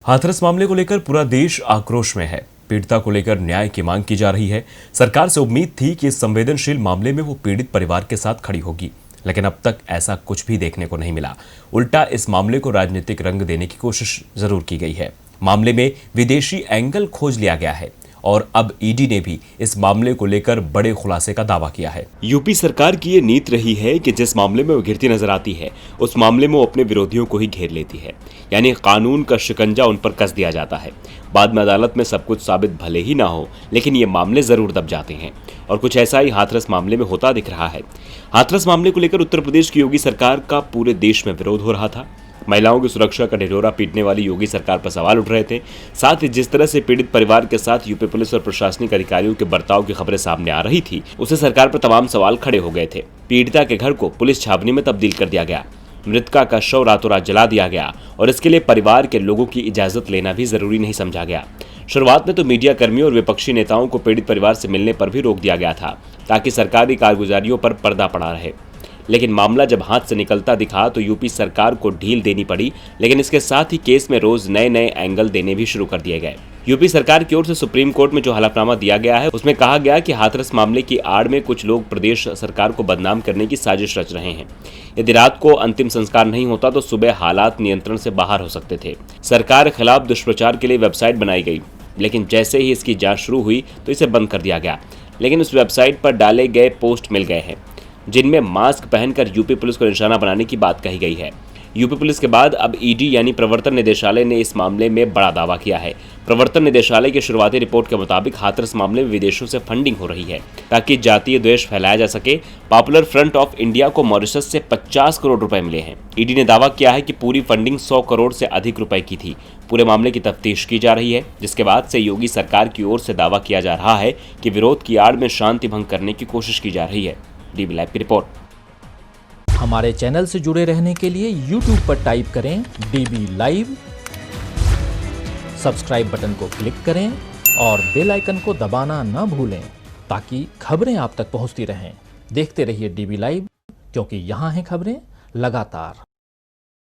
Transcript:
हाथरस मामले को लेकर पूरा देश आक्रोश में है। पीड़िता को लेकर न्याय की मांग की जा रही है। सरकार से उम्मीद थी कि इस संवेदनशील मामले में वो पीड़ित परिवार के साथ खड़ी होगी, लेकिन अब तक ऐसा कुछ भी देखने को नहीं मिला। उल्टा इस मामले को राजनीतिक रंग देने की कोशिश जरूर की गई है। मामले में विदेशी एंगल खोज लिया गया है और अब ईडी ने भी इस मामले को लेकर बड़े खुलासे का दावा किया है। यूपी सरकार की ये नीति रही है कि जिस मामले में वो घिरती नजर आती है उस मामले में वो अपने विरोधियों को ही घेर लेती है, यानी कानून का शिकंजा उन पर कस दिया जाता है। बाद में अदालत में सब कुछ साबित भले ही ना हो, लेकिन ये मामले जरूर दब जाते हैं और कुछ ऐसा ही हाथरस मामले में होता दिख रहा है। हाथरस मामले को लेकर उत्तर प्रदेश की योगी सरकार का पूरे देश में विरोध हो रहा था। महिलाओं की सुरक्षा का ढिढोरा पीटने वाली योगी सरकार पर सवाल उठ रहे थे। साथ ही जिस तरह से पीड़ित परिवार के साथ यूपी पुलिस और प्रशासनिक अधिकारियों के बर्ताव की खबरें सामने आ रही थी, उससे सरकार पर तमाम सवाल खड़े हो गए थे। पीड़िता के घर को पुलिस छावनी में तब्दील कर दिया गया, मृतका का शव रातों रात जला दिया गया और इसके लिए परिवार के लोगों की इजाजत लेना भी जरूरी नहीं समझा गया। शुरुआत में तो मीडिया कर्मियों और विपक्षी नेताओं को पीड़ित परिवार से मिलने पर भी रोक दिया गया था, ताकि सरकारी कारगुजारियों पर पर्दा पड़ा रहे। लेकिन मामला जब हाथ से निकलता दिखा तो यूपी सरकार को ढील देनी पड़ी, लेकिन इसके साथ ही केस में रोज नए नए एंगल देने भी शुरू कर दिए गए। यूपी सरकार की ओर से सुप्रीम कोर्ट में जो हलफनामा दिया गया है, उसमें कहा गया कि हाथरस मामले की आड़ में कुछ लोग प्रदेश सरकार को बदनाम करने की साजिश रच रहे हैं। यदि रात को अंतिम संस्कार नहीं होता तो सुबह हालात नियंत्रण से बाहर हो सकते थे। सरकार के खिलाफ दुष्प्रचार के लिए वेबसाइट बनाई गई, लेकिन जैसे ही इसकी जांच शुरू हुई तो इसे बंद कर दिया गया। लेकिन उस वेबसाइट पर डाले गए पोस्ट मिल गए हैं, जिनमें मास्क पहनकर यूपी पुलिस को निशाना बनाने की बात कही गई है। यूपी पुलिस के बाद अब ईडी यानी प्रवर्तन निदेशालय ने इस मामले में बड़ा दावा किया है। प्रवर्तन निदेशालय की शुरुआती रिपोर्ट के मुताबिक हाथरस मामले में विदेशों से फंडिंग हो रही है ताकि जातीय द्वेष फैलाया जा सके। पॉपुलर फ्रंट ऑफ इंडिया को मॉरिशस से 50 करोड़ रुपए मिले हैं। ईडी ने दावा किया है कि पूरी फंडिंग 100 करोड़ से अधिक रुपए की थी। पूरे मामले की तफ्तीश की जा रही है, जिसके बाद से योगी सरकार की ओर से दावा किया जा रहा है कि विरोध की आड़ में शांति भंग करने की कोशिश की जा रही है। डीबी लाइव की रिपोर्ट। हमारे चैनल से जुड़े रहने के लिए YouTube पर टाइप करें डीबी लाइव, सब्सक्राइब बटन को क्लिक करें और बेल आइकन को दबाना ना भूलें ताकि खबरें आप तक पहुंचती रहें। देखते रहिए डीबी लाइव, क्योंकि यहाँ हैं खबरें लगातार।